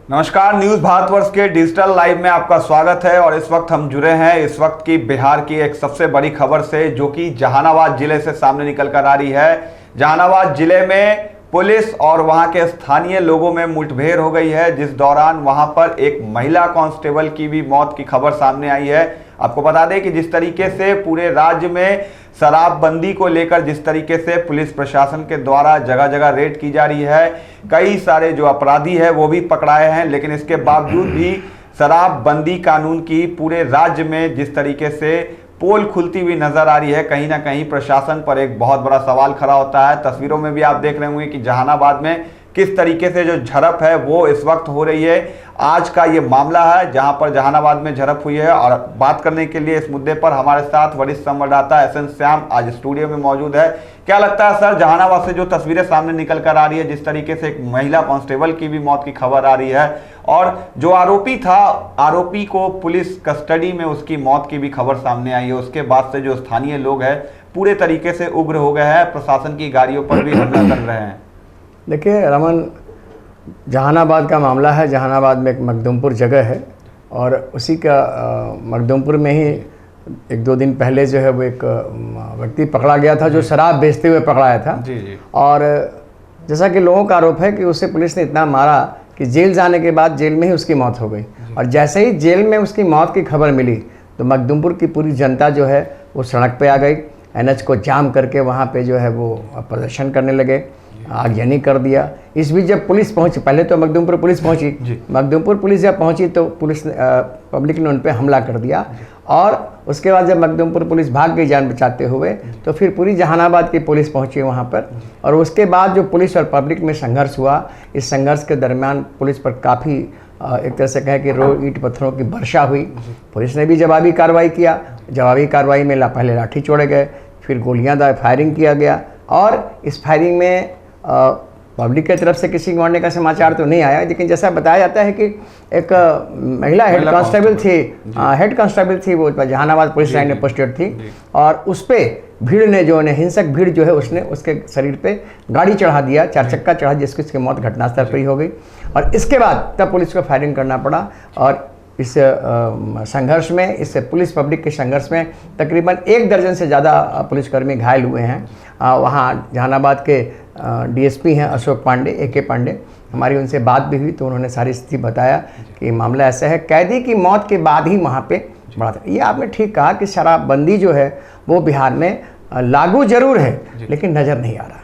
नमस्कार, न्यूज भारतवर्ष के digital live में आपका स्वागत है। और इस वक्त हम जुड़े हैं इस वक्त की बिहार की एक सबसे बड़ी खबर से, जो कि जहानाबाद जिले से सामने निकल कर आ रही है। जहानाबाद जिले में पुलिस और वहां के स्थानीय लोगों में मुठभेड़ हो गई है, जिस दौरान वहां पर एक महिला कांस्टेबल की भी मौत की खबर सामने आई है। आपको बता दें कि जिस तरीके से पूरे राज्य में शराबबंदी को लेकर जिस तरीके से पुलिस प्रशासन के द्वारा जगह जगह रेड की जा रही है, कई सारे जो अपराधी है वो भी पकड़ाए हैं, लेकिन इसके बावजूद भी शराबबंदी कानून की पूरे राज्य में जिस तरीके से पोल खुलती हुई नजर आ रही है, कहीं ना कहीं प्रशासन पर एक बहुत बड़ा सवाल खड़ा होता है। तस्वीरों में भी आप देख रहे होंगे कि जहानाबाद में किस तरीके से जो झड़प है वो इस वक्त हो रही है। आज का ये मामला है जहां पर जहानाबाद में झड़प हुई है। और बात करने के लिए इस मुद्दे पर हमारे साथ वरिष्ठ संवाददाता एसएन श्याम आज स्टूडियो में मौजूद है। क्या लगता है सर, जहानाबाद से जो तस्वीरें सामने निकल कर आ रही है, जिस तरीके से एक महिला कांस्टेबल की भी मौत की खबर आ रही है और जो आरोपी था, आरोपी को पुलिस कस्टडी में उसकी मौत की भी खबर सामने आई है, उसके बाद से जो स्थानीय लोग हैं पूरे तरीके से उग्र हो गए हैं, प्रशासन की गाड़ियों पर भी हमला कर रहे हैं। देखिए रमन, जहानाबाद का मामला है। जहानाबाद में एक मखदूमपुर जगह है और उसी का मखदूमपुर में ही एक दो दिन पहले जो है वो एक व्यक्ति पकड़ा गया था जो शराब बेचते हुए पकड़ाया था। जी। और जैसा कि लोगों का आरोप है कि उसे पुलिस ने इतना मारा कि जेल जाने के बाद जेल में ही उसकी मौत हो गई। और जैसे ही जेल में उसकी मौत की खबर मिली तो मखदूमपुर की पूरी जनता जो है वो सड़क पे आ गई। एनएच को जाम करके वहाँ पे जो है वो प्रदर्शन करने लगे, आगजनी कर दिया। इस बीच जब पुलिस पहुंची, पहले तो मखदूमपुर पुलिस पहुंची, मखदूमपुर पुलिस जब पहुंची तो पुलिस पब्लिक ने उन पर हमला कर दिया। और उसके बाद जब मखदूमपुर पुलिस भाग गई जान बचाते हुए, तो फिर पूरी जहानाबाद की पुलिस पहुंची वहां पर। और उसके बाद जो पुलिस और पब्लिक में संघर्ष हुआ, इस संघर्ष के दरमियान पुलिस पर काफ़ी एक तरह से कहें कि ईंट पत्थरों की वर्षा हुई। पुलिस ने भी जवाबी कार्रवाई किया। जवाबी कार्रवाई में पहले लाठी छोड़े गए, फिर गोलियां फायरिंग किया गया। और इस फायरिंग में पब्लिक की तरफ से किसी मरने का समाचार तो नहीं आया, लेकिन जैसा बताया जाता है कि एक महिला हेड कांस्टेबल थी, वो जहानाबाद पुलिस लाइन में पोस्टेड थी। और उस पर भीड़ ने जो है हिंसक भीड़ जो है उसने उसके शरीर पे गाड़ी चढ़ा दिया, चार चक्का चढ़ा, जिसकी उसकी मौत घटनास्थल पर ही हो गई। और इसके बाद तब पुलिस को फायरिंग करना पड़ा। और इस संघर्ष में, इस पुलिस पब्लिक के संघर्ष में तकरीबन 1 दर्जन से ज़्यादा पुलिसकर्मी घायल हुए हैं। वहाँ जहानाबाद के डीएसपी हैं अशोक पांडे, AK पांडे, हमारी उनसे बात भी हुई तो उन्होंने सारी स्थिति बताया कि मामला ऐसा है। कैदी की मौत के बाद ही वहाँ पे बढ़ा था। ये आपने ठीक कहा कि शराबबंदी जो है वो बिहार में लागू जरूर है, लेकिन नज़र नहीं आ रहा।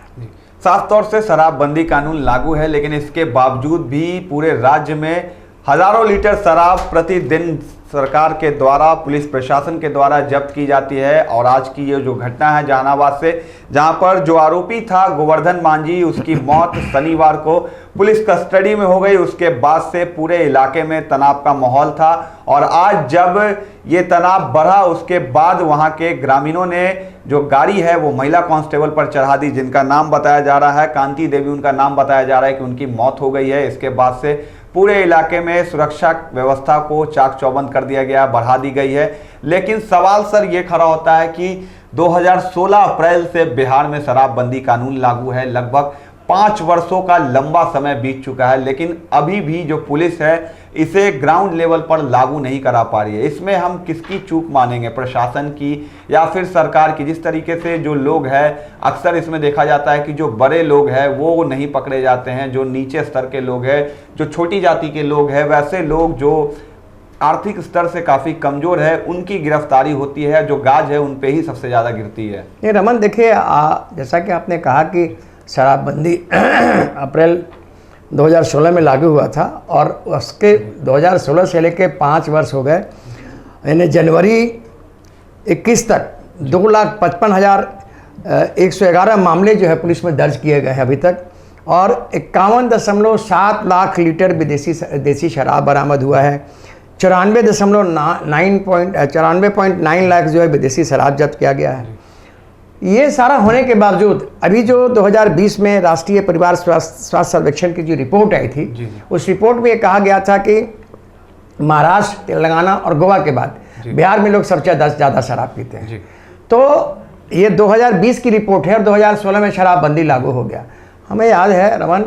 साफ तौर से शराबबंदी कानून लागू है, लेकिन इसके बावजूद भी पूरे राज्य में हजारों लीटर शराब प्रतिदिन सरकार के द्वारा, पुलिस प्रशासन के द्वारा जब्त की जाती है। और आज की ये जो घटना है जहानाबाद से, जहां पर जो आरोपी था गोवर्धन मांझी, उसकी मौत शनिवार को पुलिस कस्टडी में हो गई। उसके बाद से पूरे इलाके में तनाव का माहौल था। और आज जब ये तनाव बढ़ा, उसके बाद वहां के ग्रामीणों ने जो गाड़ी है वो महिला कांस्टेबल पर चढ़ा दी, जिनका नाम बताया जा रहा है कांति देवी, उनका नाम बताया जा रहा है कि उनकी मौत हो गई है। इसके बाद से पूरे इलाके में सुरक्षा व्यवस्था को चाक चौबंद कर दिया गया, बढ़ा दी गई है। लेकिन सवाल सर ये खड़ा होता है कि 2016 अप्रैल से बिहार में शराबबंदी कानून लागू है, लगभग 5 वर्षों का लंबा समय बीत चुका है, लेकिन अभी भी जो पुलिस है इसे ग्राउंड लेवल पर लागू नहीं करा पा रही है। इसमें हम किसकी चूक मानेंगे, प्रशासन की या फिर सरकार की? जिस तरीके से जो लोग हैं, अक्सर इसमें देखा जाता है कि जो बड़े लोग हैं वो नहीं पकड़े जाते हैं, जो नीचे स्तर के लोग हैं, जो छोटी जाति के लोग हैं, वैसे लोग जो आर्थिक स्तर से काफ़ी कमज़ोर है उनकी गिरफ्तारी होती है, जो गाज है उन पे ही सबसे ज़्यादा गिरती है। ये रमन देखिए, जैसा कि आपने कहा कि शराबबंदी अप्रैल 2016 में लागू हुआ था और उसके 2016 से लेकर 5 वर्ष हो गए, यानी जनवरी 21 तक 2,55,111 मामले जो है पुलिस में दर्ज किए गए हैं अभी तक। और 51.7 लाख लीटर देसी शराब बरामद हुआ है। 94.9 लाख जो है विदेशी शराब जब्त किया गया है। ये सारा होने के बावजूद अभी जो 2020 में राष्ट्रीय परिवार स्वास्थ्य सर्वेक्षण की जो रिपोर्ट आई थी, उस रिपोर्ट में ये कहा गया था कि महाराष्ट्र, तेलंगाना और गोवा के बाद बिहार में लोग सबसे ज़्यादा शराब पीते हैं। तो ये 2020 की रिपोर्ट है और 2016 में शराबबंदी लागू हो गया। हमें याद है रमन,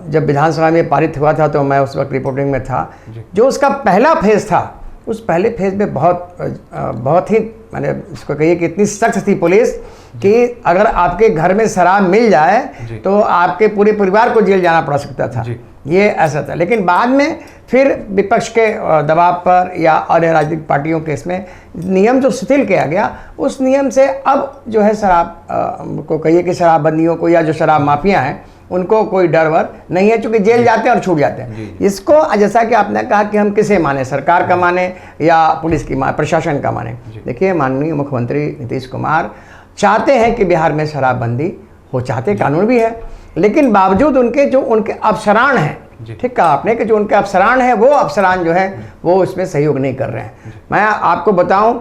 जब विधानसभा में पारित हुआ था तो मैं उस वक्त रिपोर्टिंग में था। जो उसका पहला फेज़ था, उस पहले फेज़ में बहुत ही मैंने इसको कहिए कि इतनी सख्त थी पुलिस कि अगर आपके घर में शराब मिल जाए तो आपके पूरे परिवार को जेल जाना पड़ सकता था। ये ऐसा था। लेकिन बाद में फिर विपक्ष के दबाव पर या अन्य राजनीतिक पार्टियों के इसमें नियम जो शिथिल किया गया, उस नियम से अब जो है शराब को कहिए कि शराबबंदियों को या जो शराब माफिया हैं उनको कोई डर वर नहीं है, चूँकि जेल जाते हैं और छूट जाते हैं। इसको जैसा कि आपने कहा कि हम किसे माने, सरकार का माने या पुलिस की माने, प्रशासन का माने। देखिए, माननीय मुख्यमंत्री नीतीश कुमार चाहते हैं कि बिहार में शराबबंदी हो, चाहते कानून भी है, लेकिन बावजूद उनके अफसरान हैं, ठीक कहा आपने कि जो उनके अफसरान हैं वो अफसरान जो है वो इसमें सहयोग नहीं कर रहे हैं। मैं आपको बताऊं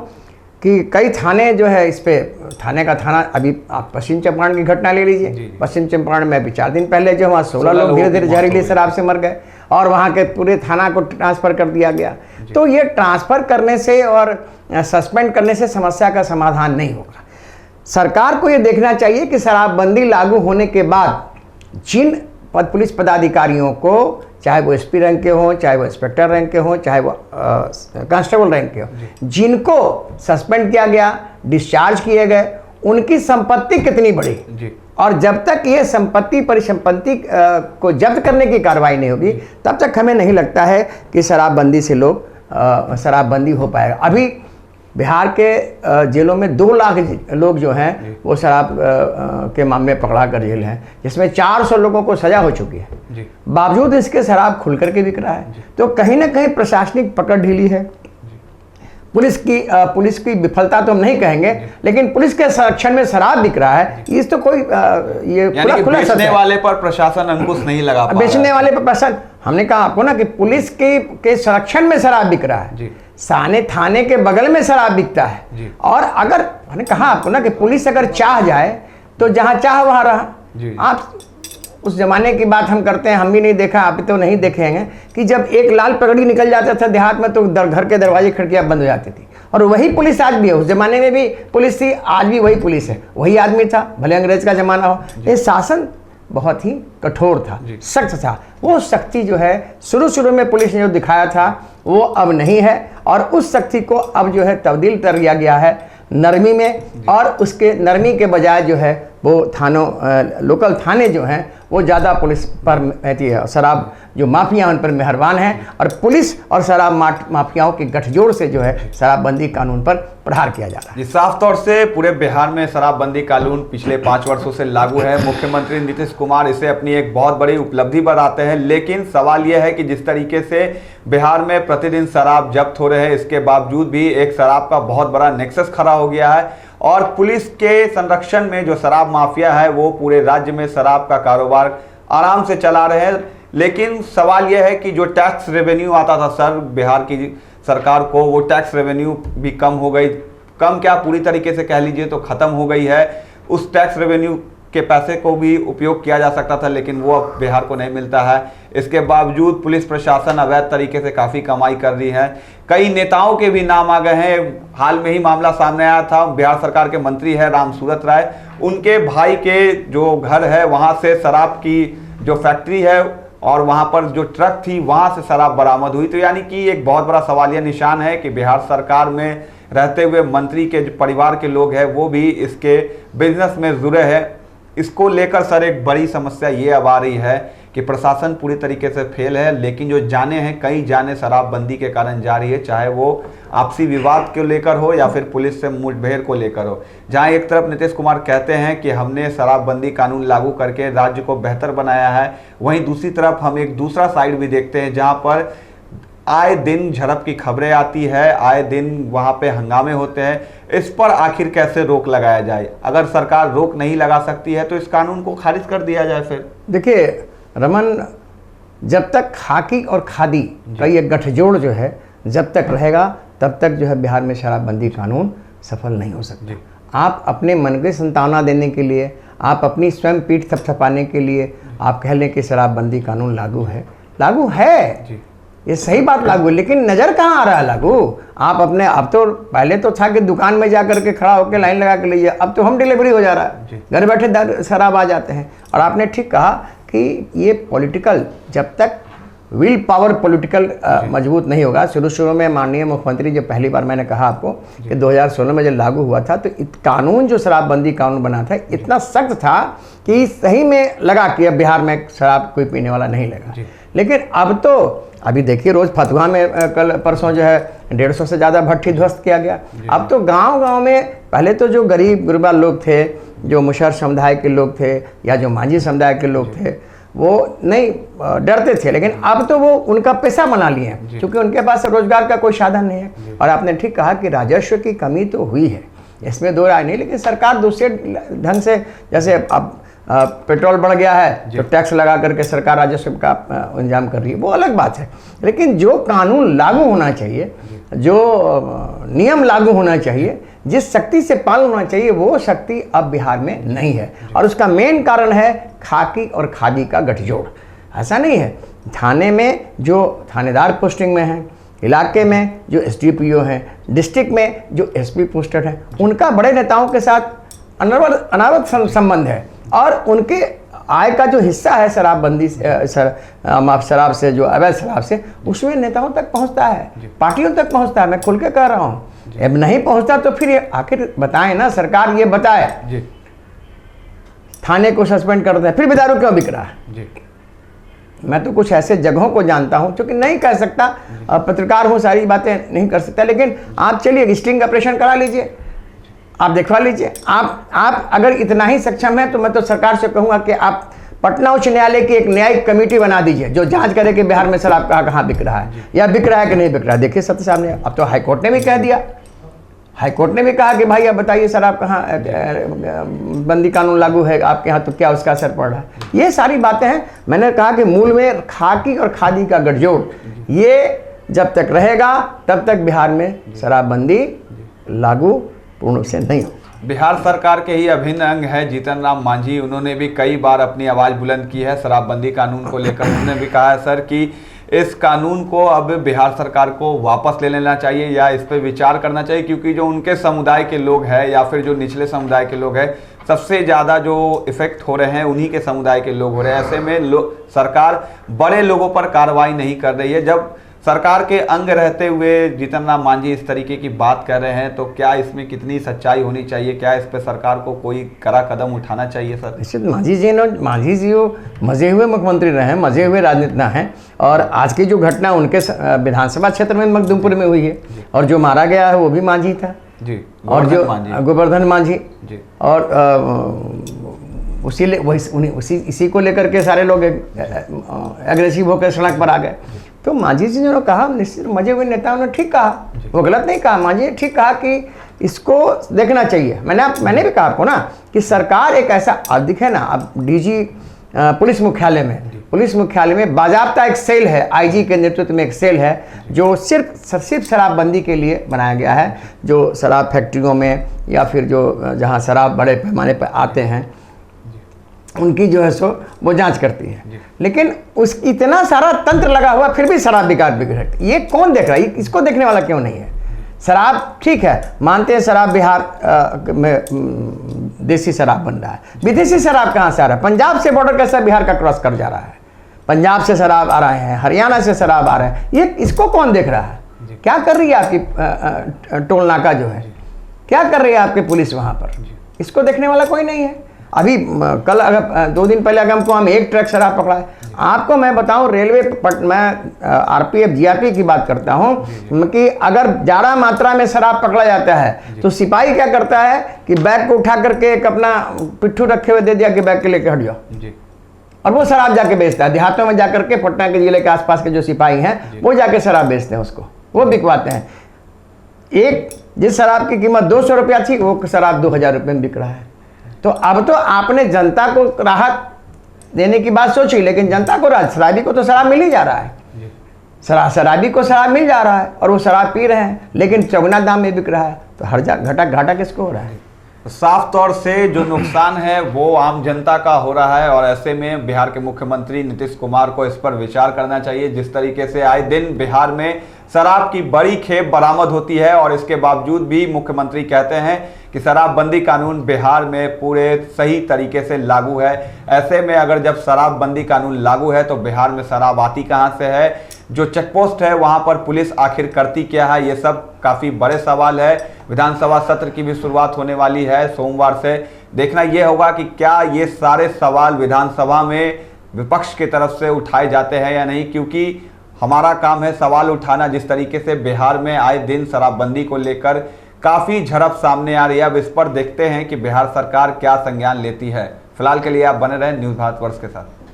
कि कई थाने जो है इस पे थाने का थाना, अभी आप पश्चिम चंपारण की घटना ले लीजिए। पश्चिम चंपारण में अभी 4 दिन पहले जो वहाँ 16 लोग धीरे धीरे जहरीली शराब से मर गए और वहाँ के पूरे थाना को ट्रांसफ़र कर दिया गया। तो ये ट्रांसफ़र करने से और सस्पेंड करने से समस्या का समाधान नहीं होगा। सरकार को ये देखना चाहिए कि शराबबंदी लागू होने के बाद जिन पुलिस पदाधिकारियों को, चाहे वो एसपी रैंक के हों, चाहे वो इंस्पेक्टर रैंक के हों, चाहे वो कांस्टेबल रैंक के हों, जिनको सस्पेंड किया गया, डिस्चार्ज किए गए, उनकी संपत्ति कितनी बढ़ी, और जब तक ये परिसंपत्ति को जब्त करने की कार्रवाई नहीं होगी तब तक हमें नहीं लगता है कि शराबबंदी से शराबबंदी हो पाएगा। अभी बिहार के जेलों में 2 लाख लोग जो हैं वो शराब के मामले में पकड़ा कर जेल हैं, जिसमें 400 लोगों को सजा हो चुकी है। बावजूद इसके शराब खुल करके बिक रहा है। तो कहीं ना कहीं प्रशासनिक पकड़ ढीली है। पुलिस की विफलता तो हम नहीं कहेंगे, लेकिन पुलिस के संरक्षण में शराब बिक रहा है, इस तो कोई ये खुला बेचने वाले पर प्रशासन अंकुश नहीं लगा पा रहा है। बेचने वाले पर प्रशासन, हमने कहा आपको ना कि पुलिस के संरक्षण में शराब बिक रहा है, थाने के बगल में शराब बिकता है। और अगर मैंने कहा आपको ना कि पुलिस अगर चाह जाए तो जहां चाह वहां रहा। आप उस जमाने की बात हम करते हैं, हम भी नहीं देखा, आप तो नहीं देखेंगे कि जब एक लाल पगड़ी निकल जाता था देहात में तो घर के दरवाजे खिड़कियां बंद हो जाती थी। और वही पुलिस आज भी है, उस जमाने में भी पुलिस थी, आज भी वही पुलिस है, वही आदमी था, भले अंग्रेज का जमाना हो। ये शासन बहुत ही कठोर था, सख्त था। वो सख्ती जो है शुरू में पुलिस ने जो दिखाया था वो अब नहीं है, और उस सख्ती को अब जो है तब्दील कर दिया गया है नरमी में। और उसके नरमी के बजाय जो है वो लोकल थाने जो हैं वो ज़्यादा पुलिस पर रहती है, शराब जो माफिया उन पर मेहरबान हैं, और पुलिस और शराब माफियाओं के गठजोड़ से जो है शराबबंदी कानून पर प्रहार किया जा रहा है। साफ तौर से पूरे बिहार में शराबबंदी कानून पिछले 5 वर्षों से लागू है। मुख्यमंत्री नीतीश कुमार इसे अपनी एक बहुत बड़ी उपलब्धि बताते हैं, लेकिन सवाल यह है कि जिस तरीके से बिहार में प्रतिदिन शराब जब्त हो रहे हैं, इसके बावजूद भी एक शराब का बहुत बड़ा नेक्सस खड़ा हो गया है, और पुलिस के संरक्षण में जो शराब माफिया है वो पूरे राज्य में शराब का कारोबार आराम से चला रहे हैं। लेकिन सवाल यह है कि जो टैक्स रेवेन्यू आता था सर बिहार की सरकार को, वो टैक्स रेवेन्यू भी कम हो गई, कम क्या पूरी तरीके से कह लीजिए तो ख़त्म हो गई है। उस टैक्स रेवेन्यू के पैसे को भी उपयोग किया जा सकता था, लेकिन वो अब बिहार को नहीं मिलता है। इसके बावजूद पुलिस प्रशासन अवैध तरीके से काफ़ी कमाई कर रही है। कई नेताओं के भी नाम आ गए हैं। हाल में ही मामला सामने आया था, बिहार सरकार के मंत्री है रामसूरत राय, उनके भाई के जो घर है वहाँ से शराब की जो फैक्ट्री है और वहाँ पर जो ट्रक थी वहाँ से शराब बरामद हुई। तो यानी कि एक बहुत बड़ा सवालिया निशान है कि बिहार सरकार में रहते हुए मंत्री के जो परिवार के लोग हैं वो भी इसके बिजनेस में जुड़े हैं। इसको लेकर सर एक बड़ी समस्या ये अब आ रही है कि प्रशासन पूरी तरीके से फेल है, लेकिन जो जाने हैं कई जाने शराबबंदी के कारण जा रही है, चाहे वो आपसी विवाद को लेकर हो या फिर पुलिस से मुठभेड़ को लेकर हो। जहां एक तरफ नीतीश कुमार कहते हैं कि हमने शराबबंदी कानून लागू करके राज्य को बेहतर बनाया है, वहीं दूसरी तरफ हम एक दूसरा साइड भी देखते हैं जहां पर आए दिन झड़प की खबरें आती है, आए दिन वहाँ पे हंगामे होते हैं। इस पर आखिर कैसे रोक लगाया जाए? अगर सरकार रोक नहीं लगा सकती है तो इस कानून को खारिज कर दिया जाए। फिर देखिए रमन, जब तक खाकी और खादी का ये गठजोड़ जो है जब तक रहेगा तब तक जो है बिहार में शराबबंदी कानून सफल नहीं हो सकता। आप अपने मन की संतावना देने के लिए, आप अपनी स्वयं पीठ थपथपाने के लिए आप कह लें कि शराबबंदी कानून लागू है, ये सही बात लागू है, लेकिन नज़र कहाँ आ रहा है लागू? आप अपने, अब तो पहले तो था कि दुकान में जा करके खड़ा होकर लाइन लगा के लीजिए, अब तो होम डिलीवरी हो जा रहा है, घर बैठे शराब आ जाते हैं। और आपने ठीक कहा कि ये पॉलिटिकल, जब तक विल पावर पॉलिटिकल मजबूत नहीं होगा। शुरू में माननीय मुख्यमंत्री, जब पहली बार मैंने कहा आपको कि 2016 में जब लागू हुआ था तो कानून, जो शराबबंदी कानून बना था, इतना सख्त था कि सही में लगा कि अब बिहार में शराब कोई पीने वाला नहीं लगा। लेकिन अब तो अभी देखिए, रोज़ फतुहा में कल परसों जो है 150 से ज़्यादा भट्ठी ध्वस्त किया गया। अब तो गांव-गांव में, पहले तो जो गरीब गुरबा लोग थे, जो मुशहर समुदाय के लोग थे या जो मांझी समुदाय के लोग थे, वो नहीं डरते थे, लेकिन अब तो वो उनका पैसा बना लिए हैं, क्योंकि उनके पास रोजगार का कोई साधन नहीं है। और आपने ठीक कहा कि राजस्व की कमी तो हुई है, इसमें दो राय नहीं, लेकिन सरकार दूसरे ढंग से, जैसे अब पेट्रोल बढ़ गया है तो टैक्स लगा करके सरकार राजस्व का इंतजाम कर रही है, वो अलग बात है। लेकिन जो कानून लागू होना चाहिए, जो नियम लागू होना चाहिए, जिस शक्ति से पालन होना चाहिए, वो शक्ति अब बिहार में नहीं है। और उसका मेन कारण है खाकी और खादी का गठजोड़। ऐसा नहीं है, थाने में जो थानेदार पोस्टिंग में हैं, इलाके में जो एसडीपीओ हैं, डिस्ट्रिक्ट में जो एसपी पोस्टेड हैं, उनका बड़े नेताओं के साथ अनावरत संबंध है। और उनके आय का जो हिस्सा है शराबबंदी शराब से, जो अवैध शराब से, उसमें नेताओं तक पहुंचता है, पार्टियों तक पहुंचता है। मैं खुल के कह रहा हूं, अब नहीं पहुंचता तो फिर आखिर बताएं ना, सरकार ये बताए। थाने को सस्पेंड कर दें, फिर भी दारू क्यों बिक रहा है? मैं तो कुछ ऐसे जगहों को जानता हूं, क्योंकि नहीं कह सकता, पत्रकार हूं, सारी बातें नहीं कर सकता, लेकिन आप चलिए स्टिंग ऑपरेशन करा लीजिए, आप दिखवा लीजिए। आप अगर इतना ही सक्षम है तो मैं तो सरकार से कहूँगा कि आप पटना उच्च न्यायालय की एक न्यायिक कमेटी बना दीजिए, जो जांच करे कि बिहार में शराब कहाँ बिक रहा है, या बिक रहा है कि नहीं बिक रहा है। देखिए सत्य सामने, अब तो हाईकोर्ट ने भी कह दिया, हाईकोर्ट ने भी कहा कि भाई अब बताइए शराब कहाँ, बंदी कानून लागू है आपके यहाँ तो क्या उसका असर पड़ रहा है। ये सारी बातें हैं। मैंने कहा कि मूल में खाकी और खादी का गठजोड़, ये जब तक रहेगा तब तक बिहार में शराबबंदी लागू पूर्ण रूप से नहीं हो। बिहार सरकार के ही अभिन्न अंग है जीतन राम मांझी, उन्होंने भी कई बार अपनी आवाज़ बुलंद की है शराबबंदी कानून को लेकर। उन्होंने भी कहा है सर कि इस कानून को अब बिहार सरकार को वापस ले लेना चाहिए या इस पर विचार करना चाहिए, क्योंकि जो उनके समुदाय के लोग हैं या फिर जो निचले समुदाय के लोग हैं, सबसे ज़्यादा जो इफेक्ट हो रहे हैं उन्हीं के समुदाय के लोग हो रहे हैं। ऐसे में सरकार बड़े लोगों पर कार्रवाई नहीं कर रही है। जब सरकार के अंग रहते हुए जीतन राम मांझी इस तरीके की बात कर रहे हैं, तो क्या इसमें कितनी सच्चाई होनी चाहिए? क्या इस पर सरकार को कोई कड़ा कदम उठाना चाहिए सर? निश्चित, मांझी जी मजे हुए मुख्यमंत्री रहे हैं, मजे हुए राजनीतिज्ञ हैं। और आज की जो घटना उनके विधानसभा क्षेत्र में मखदुमपुर में हुई है, और जो मारा गया है वो भी मांझी था जी, और जो गोवर्धन मांझी जी, और इसी को लेकर के सारे लोग एग्रेसिव होकर सड़क पर आ गए। तो मांझी जी ने कहा, निश्चित मजे हुए नेताओं ने ठीक कहा, वो गलत नहीं कहा। मांझी ने ठीक कहा कि इसको देखना चाहिए। मैंने भी कहा आपको ना कि सरकार एक ऐसा, अब दिखे ना, अब डीजी पुलिस मुख्यालय में बाजाबता एक सेल है, आईजी के नेतृत्व में एक सेल है, जो सिर्फ शराबबंदी के लिए बनाया गया है। जो शराब फैक्ट्रियों में या फिर जो जहाँ शराब बड़े पैमाने पर आते हैं, उनकी जो है सो वो जांच करती है। लेकिन उस इतना सारा तंत्र लगा हुआ, फिर भी शराब बिक रही। ये कौन देख रहा है? इसको देखने वाला क्यों नहीं है? शराब ठीक है, मानते हैं शराब बिहार में देसी शराब बन रहा है, विदेशी शराब कहाँ से आ रहा है? पंजाब से बॉर्डर कैसे बिहार का क्रॉस कर जा रहा है? पंजाब से शराब आ रहे हैं, हरियाणा से शराब आ रहे हैं। ये इसको कौन देख रहा है? क्या कर रही है आपकी टोल नाका जो है, क्या कर रही है आपकी पुलिस वहाँ पर? इसको देखने वाला कोई नहीं है। अभी कल अगर 2 दिन पहले अगर हम एक ट्रक शराब पकड़ा है। आपको मैं बताऊं, रेलवे मैं आरपीएफ जीआरपी की बात करता हूं कि अगर ज़्यादा मात्रा में शराब पकड़ा जाता है तो सिपाही क्या करता है कि बैग को उठा करके एक अपना पिट्ठू रखे हुए दे दिया कि बैग के लेके हट जाओ, और वो शराब जाके बेचता है। देहातों में जाकर के, पटना के जिले के आसपास के जो सिपाही हैं वो जाके शराब बेचते हैं, उसको वो बिकवाते हैं। एक जिस शराब की कीमत 200 रुपया थी, वो शराब 2000 रुपये में बिक रहा है। तो अब तो आपने जनता को राहत देने की बात सोची, लेकिन जनता को शराबी को तो शराब मिल ही जा रहा है, शराबी को शराब मिल जा रहा है और वो शराब पी रहे हैं, लेकिन चौगुना दाम में बिक रहा है। तो हर घाटा किसको हो रहा है? साफ तौर से जो नुकसान है वो आम जनता का हो रहा है और ऐसे में बिहार के मुख्यमंत्री नीतीश कुमार को इस पर विचार करना चाहिए। जिस तरीके से आए दिन बिहार में शराब की बड़ी खेप बरामद होती है और इसके बावजूद भी मुख्यमंत्री कहते हैं कि शराबबंदी कानून बिहार में पूरे सही तरीके से लागू है। ऐसे में अगर जब शराबबंदी कानून लागू है तो बिहार में शराब आती कहां से है, जो चेकपोस्ट है वहां पर पुलिस आखिर करती क्या है, ये सब काफी बड़े सवाल है। विधानसभा सत्र की भी शुरुआत होने वाली है सोमवार से। देखना यह होगा कि क्या ये सारे सवाल विधानसभा में विपक्ष की तरफ से उठाए जाते हैं या नहीं, क्योंकि हमारा काम है सवाल उठाना। जिस तरीके से बिहार में आए दिन शराबबंदी को लेकर काफी झड़प सामने आ रही है, अब इस पर देखते हैं कि बिहार सरकार क्या संज्ञान लेती है। फिलहाल के लिए आप बने रहें न्यूज़ भारतवर्ष के साथ।